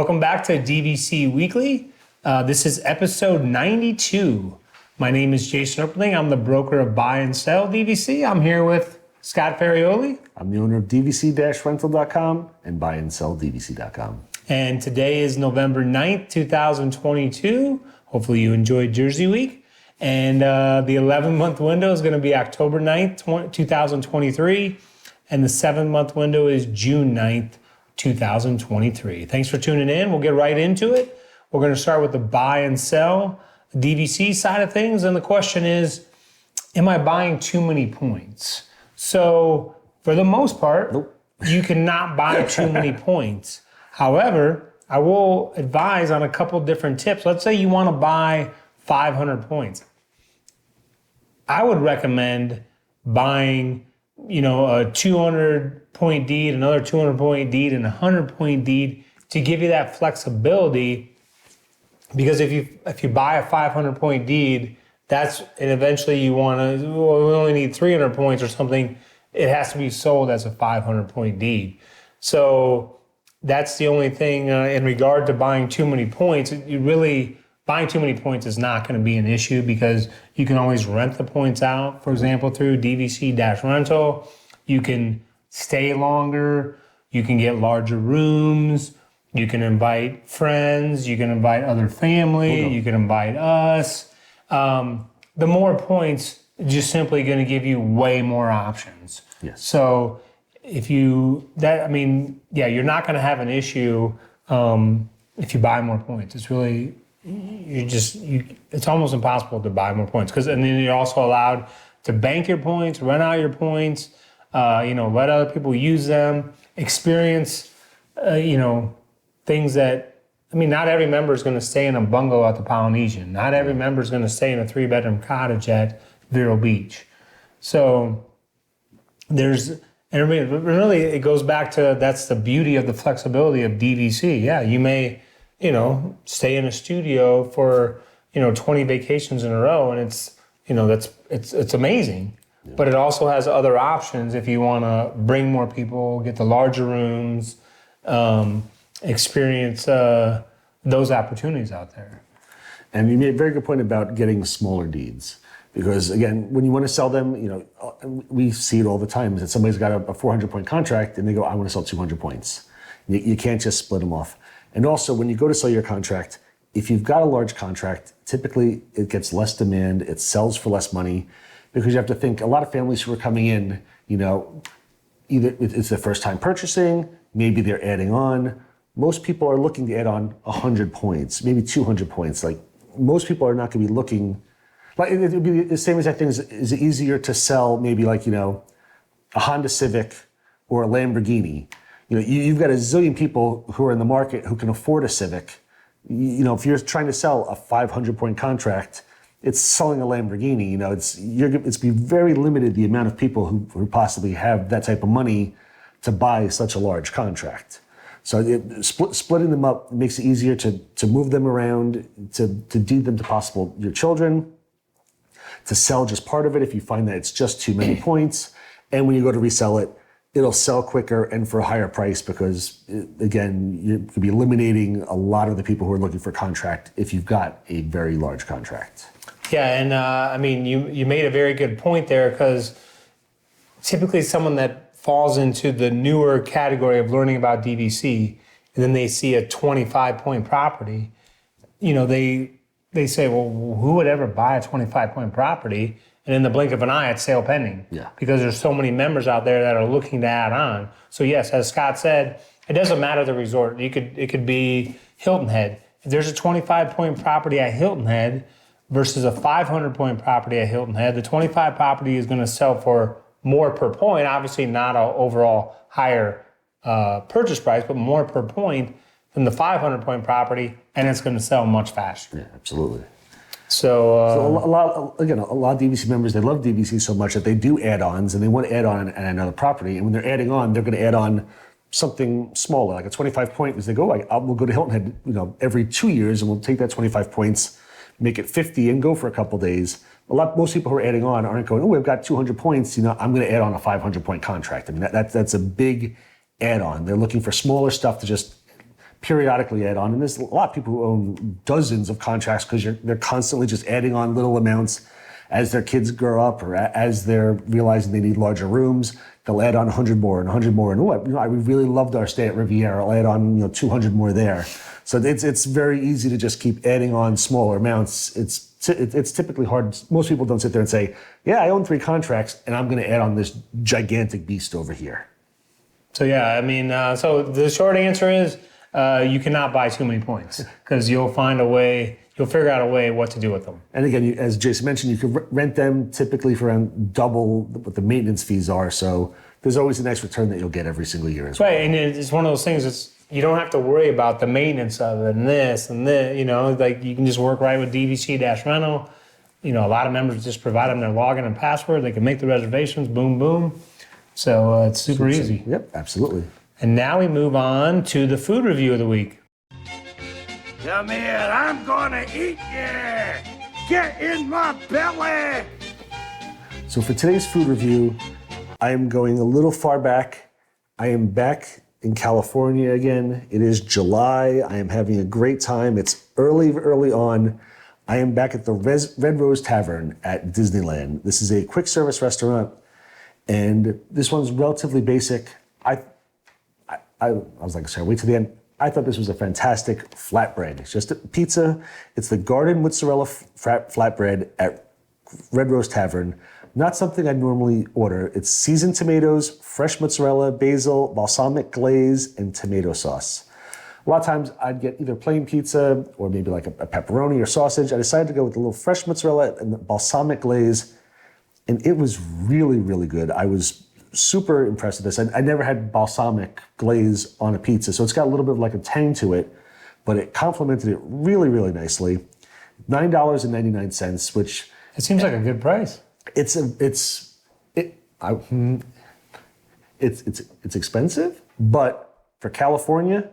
Welcome back to DVC Weekly. This is episode 92. My name is Jason Erpling. I'm the broker of Buy and Sell DVC. I'm here with Scott Ferrioli. I'm the owner of DVC-Rental.com and Buy and Sell DVC.com. And today is November 9th, 2022. Hopefully you enjoyed Jersey Week. And the 11-month window is going to be October 9th, 2023. And the 7-month window is June 9th, 2023. Thanks for tuning in. We'll get right into it. We're going to start with the buy and sell DVC side of things. And the question is, am I buying too many points? So for the most part, You cannot buy too many points. However, I will advise on a couple different tips. Let's say you want to buy 500 points. I would recommend buying, a 200-point deed, another 200-point deed, and a 100-point deed to give you that flexibility. Because if you buy a 500-point deed, and eventually you want to, we only need 300 points or something, it has to be sold as a 500-point deed. So that's the only thing in regard to buying too many points. Buying too many points is not going to be an issue because you can always rent the points out, for example, through DVC-Rental. You can stay longer. You can get larger rooms. You can invite friends. You can invite other family. You can invite us. The more points, just simply going to give you way more options. Yes. So you're not going to have an issue if you buy more points. It's really, it's almost impossible to buy more points and then you're also allowed to bank your points, rent out your points, let other people use them, experience, things that, not every member is going to stay in a bungalow at the Polynesian. Not every member is going to stay in a 3-bedroom cottage at Vero Beach. So really it goes back to, that's the beauty of the flexibility of DVC. Yeah, you may, stay in a studio for, 20 vacations in a row, and it's amazing. Yeah. But it also has other options if you want to bring more people, get the larger rooms, experience those opportunities out there. And you made a very good point about getting smaller deeds. Because again, when you want to sell them, we see it all the time, is that somebody's got a 400-point contract and they go, I want to sell 200 points. You can't just split them off. And also, when you go to sell your contract, if you've got a large contract, typically it gets less demand, it sells for less money, because you have to think, a lot of families who are coming in, either it's their first time purchasing, maybe they're adding on. Most people are looking to add on 100 points, maybe 200 points. Like, most people are not going to be looking, like, it would be the same as I think, is it easier to sell maybe like, a Honda Civic or a Lamborghini? You've got a zillion people who are in the market who can afford a Civic. If you're trying to sell a 500-point contract, it's selling a Lamborghini. It's be very limited the amount of people who possibly have that type of money to buy such a large contract. So splitting them up makes it easier to move them around, to deed them to possible your children, to sell just part of it if you find that it's just too many points. And when you go to resell it, it'll sell quicker and for a higher price because, again, you could be eliminating a lot of the people who are looking for a contract if you've got a very large contract. Yeah, and you made a very good point there, because typically someone that falls into the newer category of learning about DVC, and then they see a 25-point property, they say, well, who would ever buy a 25-point property? And in the blink of an eye, it's sale pending. Yeah. Because there's so many members out there that are looking to add on. So yes, as Scott said, it doesn't matter the resort. It could be Hilton Head. If there's a 25-point property at Hilton Head versus a 500-point property at Hilton Head, the 25 property is going to sell for more per point. Obviously not an overall higher purchase price, but more per point than the 500-point property, and it's going to sell much faster. Yeah, absolutely. So a lot of DVC members, they love DVC so much that they do add-ons, and they want to add on at another property. And when they're adding on, they're going to add on something smaller, like a 25-point, because they go, we'll go to Hilton Head, every 2 years, and we'll take that 25 points, make it 50, and go for a couple days. Most people who are adding on aren't going, we've got 200 points, I'm going to add on a 500-point contract. That's a big add-on. They're looking for smaller stuff to just periodically add on. And there's a lot of people who own dozens of contracts because they're constantly just adding on little amounts as their kids grow up or as they're realizing they need larger rooms. They'll add on 100 more and 100 more. And I really loved our stay at Riviera. I'll add on 200 more there. So it's very easy to just keep adding on smaller amounts. It's typically hard. Most people don't sit there and say, yeah, I own 3 contracts and I'm going to add on this gigantic beast over here. So yeah, I mean, so the short answer is you cannot buy too many points because you'll figure out a way what to do with them. And again, as Jason mentioned, you can rent them typically for around double what the maintenance fees are. So there's always a nice return that you'll get every single year as well. Right, and it's one of those things you don't have to worry about the maintenance of it and this, like you can just work right with DVC-Rental. A lot of members just provide them their login and password. They can make the reservations, boom, boom. So it's super easy. Yep, absolutely. And now we move on to the food review of the week. Come here, I'm gonna eat you! Get in my belly! So for today's food review, I am going a little far back. I am back in California again. It is July. I am having a great time. It's early on. I am back at the Red Rose Tavern at Disneyland. This is a quick service restaurant, and this one's relatively basic. I was like, sorry, wait till the end. I thought this was a fantastic flatbread. It's just a pizza. It's the garden mozzarella flatbread at Red Rose Tavern. Not something I normally order. It's seasoned tomatoes, fresh mozzarella, basil, balsamic glaze, and tomato sauce. A lot of times I'd get either plain pizza or maybe like a pepperoni or sausage. I decided to go with a little fresh mozzarella and the balsamic glaze, and it was really, really good. I was super impressed with this. I never had balsamic glaze on a pizza, so it's got a little bit of like a tang to it, but it complemented it really, really nicely. $9.99, which it seems like a good price. It's expensive, but for California,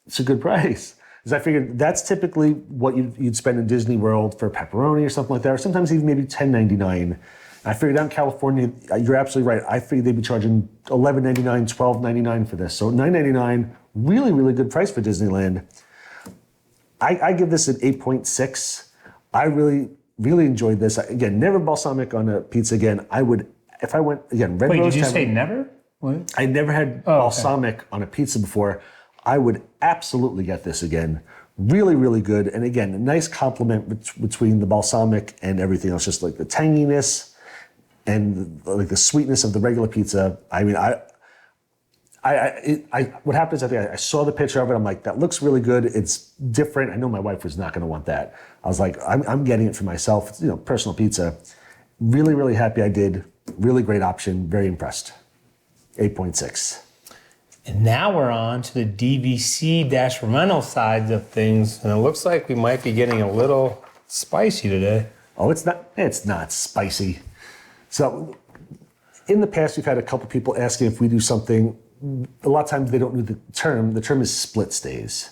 it's a good price. Because I figured that's typically what you'd spend in Disney World for pepperoni or something like that, or sometimes even maybe $10.99. I figured out in California, you're absolutely right. I figured they'd be charging $11.99, $12.99 for this. So $9.99, really, really good price for Disneyland. I give this an 8.6. I really, really enjoyed this. Again, never balsamic on a pizza again. I would, if I went, again, Red Rose Wait, did you Tavern, say never? What? I never had balsamic on a pizza before. I would absolutely get this again. Really, really good. And again, a nice complement between the balsamic and everything else, just like the tanginess and like the sweetness of the regular pizza. I mean, what happens, I saw the picture of it. I'm like, that looks really good. It's different. I know my wife was not going to want that. I was like, I'm getting it for myself. It's, personal pizza. Really, really happy I did. Really great option. Very impressed. 8.6. And now we're on to the DVC-Rental side of things. And it looks like we might be getting a little spicy today. Oh, it's not spicy. So in the past, we've had a couple people asking if we do something. A lot of times they don't know the term. The term is split stays.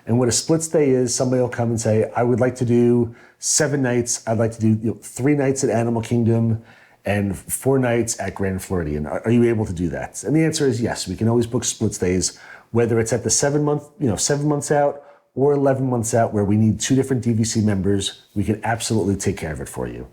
And what a split stay is, somebody will come and say, I would like to do 7 nights. I'd like to do 3 nights at Animal Kingdom and 4 nights at Grand Floridian. Are you able to do that? And the answer is yes. We can always book split stays, whether it's at the 7 months out or 11 months out where we need 2 different DVC members. We can absolutely take care of it for you.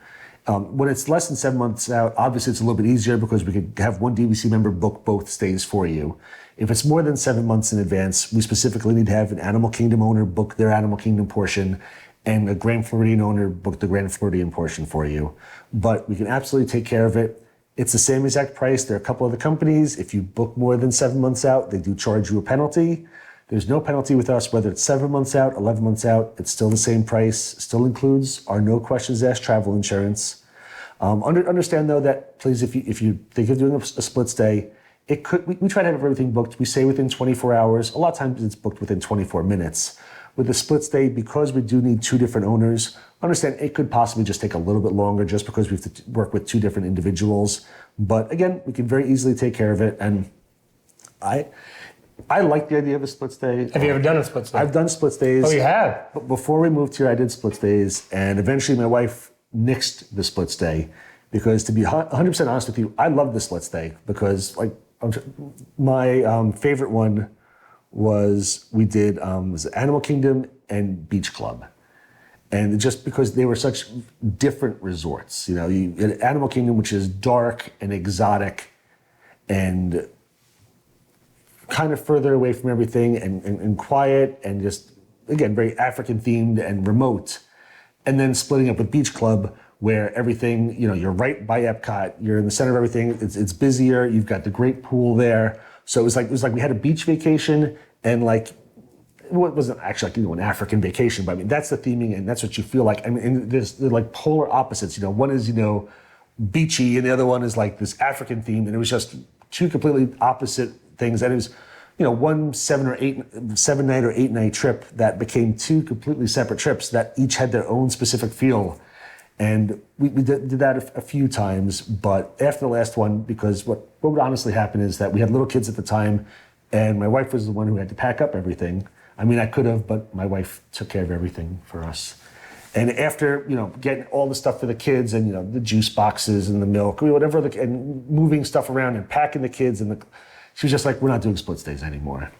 When it's less than 7 months out, obviously it's a little bit easier because we could have one DVC member book both stays for you. If it's more than 7 months in advance, we specifically need to have an Animal Kingdom owner book their Animal Kingdom portion and a Grand Floridian owner book the Grand Floridian portion for you. But we can absolutely take care of it. It's the same exact price. There are a couple other companies. If you book more than 7 months out, they do charge you a penalty. There's no penalty with us, whether it's 7 months out, 11 months out. It's still the same price. Still includes our no questions asked travel insurance. Understand though that please, if you think of doing a split stay, we try to have everything booked. We say within 24 hours. A lot of times it's booked within 24 minutes. With the split stay, because we do need 2 different owners, understand it could possibly just take a little bit longer just because we have to work with 2 different individuals. But again, we can very easily take care of it. And I like the idea of a split stay. Have you ever done a split stay? I've done split stays. Oh, you have? But before we moved here, I did split stays. And eventually my wife nixed the split stay because, to be 100% honest with you, I love the split stay because like my favorite one was we did was Animal Kingdom and Beach Club. And just because they were such different resorts, you know, you had Animal Kingdom, which is dark and exotic and kind of further away from everything and quiet and just, again, very African themed and remote. And then splitting up with Beach Club, where everything, you know, you're right by Epcot, you're in the center of everything, it's busier, you've got the great pool there. So it was like we had a beach vacation and like, well, it wasn't actually like, you know, an African vacation, but I mean, that's the theming and that's what you feel like. I mean, and they're like polar opposites, you know, one is, you know, beachy and the other one is like this African theme, and it was just two completely opposite things. And it was, you know, one 7 night or 8 night trip that became two completely separate trips that each had their own specific feel. And we did that a few times, but after the last one, because what would honestly happen is that we had little kids at the time, and my wife was the one who had to pack up everything. I mean, I could have, but my wife took care of everything for us. And after, you know, getting all the stuff for the kids and, you know, the juice boxes and the milk, whatever, and moving stuff around and packing the kids, she was just like, we're not doing split stays anymore.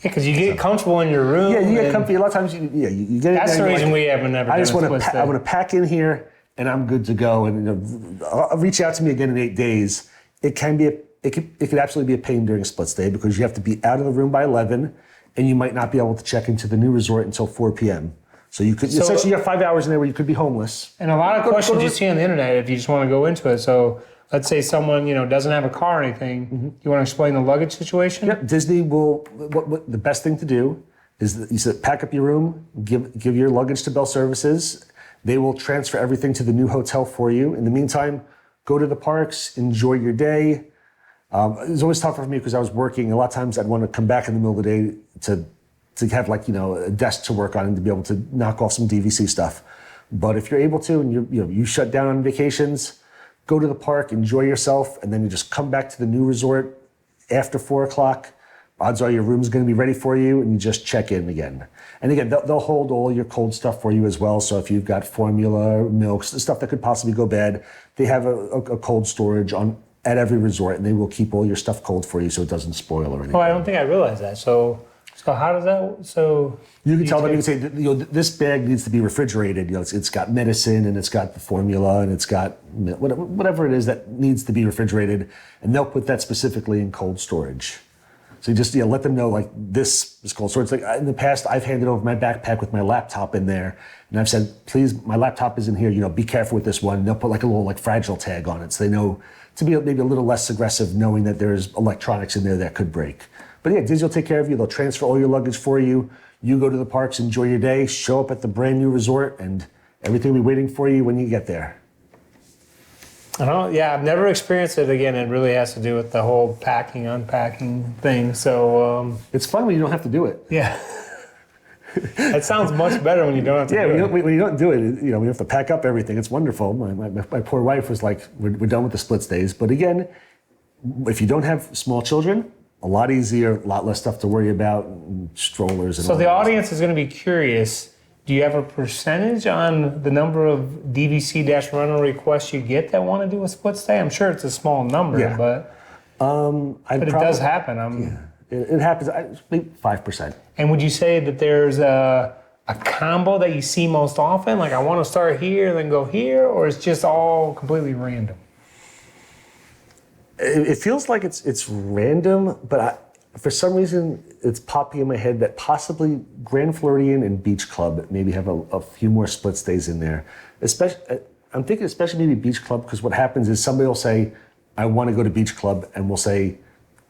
Yeah, because you get comfortable in your room. Yeah, you get comfy. A lot of times, you get. That's the reason we haven't never. I just want to. I want to pack in here, and I'm good to go. And you know, reach out to me again in 8 days. It can be. It could absolutely be a pain during a split stay because you have to be out of the room by 11, and you might not be able to check into the new resort until 4 p.m. So you could essentially you have 5 hours in there where you could be homeless. And a lot of questions you see on the internet if you just want to go into it. So let's say someone, you know, doesn't have a car or anything. Mm-hmm. You want to explain the luggage situation? Yep. Disney will. What the best thing to do is that you said pack up your room, give your luggage to Bell Services. They will transfer everything to the new hotel for you. In the meantime, go to the parks, enjoy your day. It was always tougher for me because I was working. A lot of times I'd want to come back in the middle of the day to have like, you know, a desk to work on and to be able to knock off some DVC stuff. But if you're able to and you shut down on vacations, go to the park, enjoy yourself, and then you just come back to the new resort after 4 o'clock. Odds are your room's going to be ready for you, and you just check in again. And again, they'll hold all your cold stuff for you as well. So if you've got formula, milks, the stuff that could possibly go bad, they have a cold storage at every resort, and they will keep all your stuff cold for you so it doesn't spoil or anything. Oh, I don't think I realized that. So how does that? So you can tell them. You can say, you know, this bag needs to be refrigerated. You know, it's got medicine and it's got the formula and it's got whatever it is that needs to be refrigerated, and they'll put that specifically in cold storage. So you just let them know like this is cold storage. Like in the past, I've handed over my backpack with my laptop in there, and I've said, please, my laptop is in here. You know, be careful with this one. And they'll put like a little like fragile tag on it, so they know to be maybe a little less aggressive, knowing that there's electronics in there that could break. But yeah, Disney will take care of you. They'll transfer all your luggage for you. You go to the parks, enjoy your day, show up at the brand new resort, and everything will be waiting for you when you get there. Yeah, I've never experienced it again. It really has to do with the whole packing, unpacking thing. So it's fun when you don't have to do it. Yeah. It sounds much better when you don't have to do it. Yeah, when you don't do it, you know, we have to pack up everything. It's wonderful. My poor wife was like, we're done with the split stays. But again, if you don't have small children, a lot easier, a lot less stuff to worry about, and strollers and all that. So the audience is going to be curious. Do you have a percentage on the number of DVC-rental requests you get that want to do a split stay? I'm sure it's a small number, yeah. but it does happen. It happens, maybe 5%. And would you say that there's a combo that you see most often? Like, I want to start here, then go here, or it's just all completely random? It feels like it's random, but for some reason, it's popping in my head that possibly Grand Floridian and Beach Club maybe have a few more split stays in there. I'm thinking especially maybe Beach Club, because what happens is somebody will say, I want to go to Beach Club, and we'll say,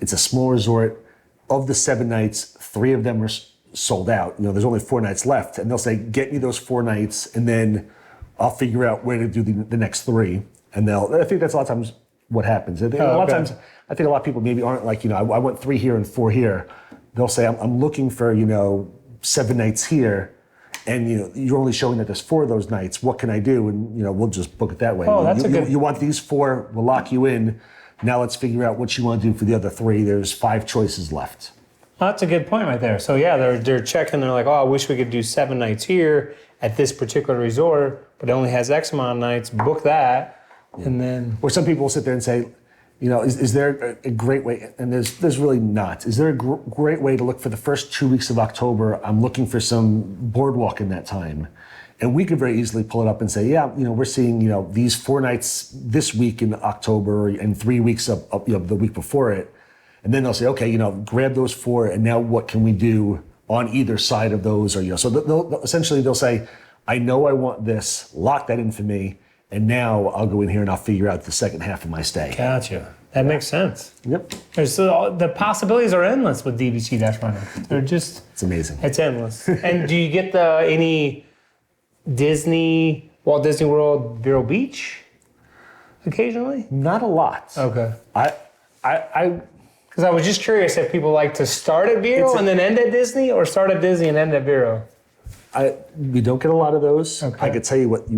it's a small resort. Of the 7 nights, 3 of them are sold out. You know, there's only 4 nights left, and they'll say, get me those 4 nights, and then I'll figure out where to do the next 3. And I think that's a lot of times what happens. A lot of times, I think a lot of people maybe aren't like, you know, I want 3 here and 4 here. They'll say, I'm looking for, you know, 7 nights here, and, you know, you're only showing that there's 4 of those nights. What can I do? And, you know, we'll just book it that way. Oh, that's you want these 4, we'll lock you in. Now let's figure out what you want to do for the other 3. There's 5 choices left. Well, that's a good point right there. So yeah, they're checking. They're like, oh, I wish we could do 7 nights here at this particular resort, but it only has X amount of nights. Book that, and then. Or some people will sit there and say, Is there a great way, and there's really not, is there a great way to look for the first 2 weeks of October? I'm looking for some boardwalk in that time. And we could very easily pull it up and say, yeah, we're seeing, these 4 nights this week in October and 3 weeks of the week before it. And then they'll say, okay, grab those 4, and now what can we do on either side of those? Or, so essentially they'll say, I know I want this, lock that in for me, and now I'll go in here and I'll figure out the second half of my stay. Gotcha. That makes sense. Yep. The possibilities are endless with DVC-Rental. They're just... It's amazing. It's endless. And do you get any Walt Disney World, Vero Beach occasionally? Not a lot. Okay. Because I was just curious if people like to start at Vero and then end at Disney, or start at Disney and end at Vero. We don't get a lot of those. Okay. I could tell you what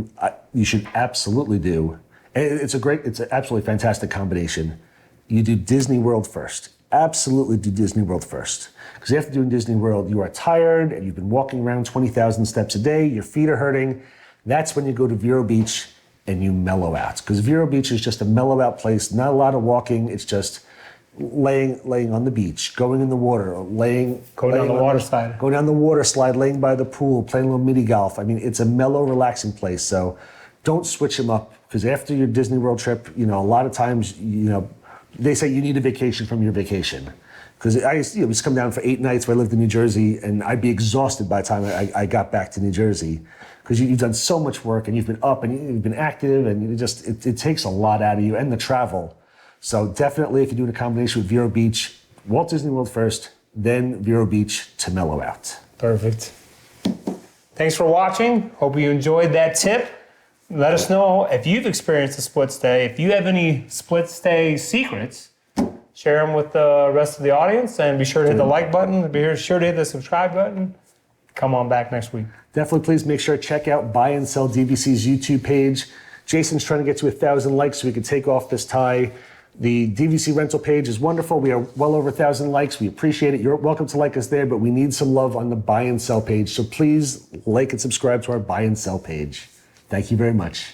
you should absolutely do. And it's an absolutely fantastic combination. You do Disney World first. Absolutely do Disney World first. Because after doing Disney World, you are tired and you've been walking around 20,000 steps a day, your feet are hurting. That's when you go to Vero Beach and you mellow out. Because Vero Beach is just a mellow out place, not a lot of walking, it's just laying on the beach, going in the water, going down the water slide, laying by the pool, playing a little mini golf. I mean, it's a mellow, relaxing place. So don't switch them up, because after your Disney World trip, a lot of times, they say you need a vacation from your vacation. Because I used to come down for 8 nights where I lived in New Jersey, and I'd be exhausted by the time I got back to New Jersey. Because you've done so much work, and you've been up, and you've been active, and it takes a lot out of you, and the travel. So definitely, if you're doing a combination with Vero Beach, Walt Disney World first, then Vero Beach to mellow out. Perfect. Thanks for watching. Hope you enjoyed that tip. Let us know if you've experienced a split stay. If you have any split stay secrets, share them with the rest of the audience, and be sure to hit the like button. Be sure to hit the subscribe button. Come on back next week. Definitely, please make sure to check out Buy and Sell DVC's YouTube page. Jason's trying to get to 1,000 likes so we can take off this tie. The DVC rental page is wonderful. We are well over 1,000 likes. We appreciate it. You're welcome to like us there, but we need some love on the Buy and Sell page. So please like and subscribe to our Buy and Sell page. Thank you very much.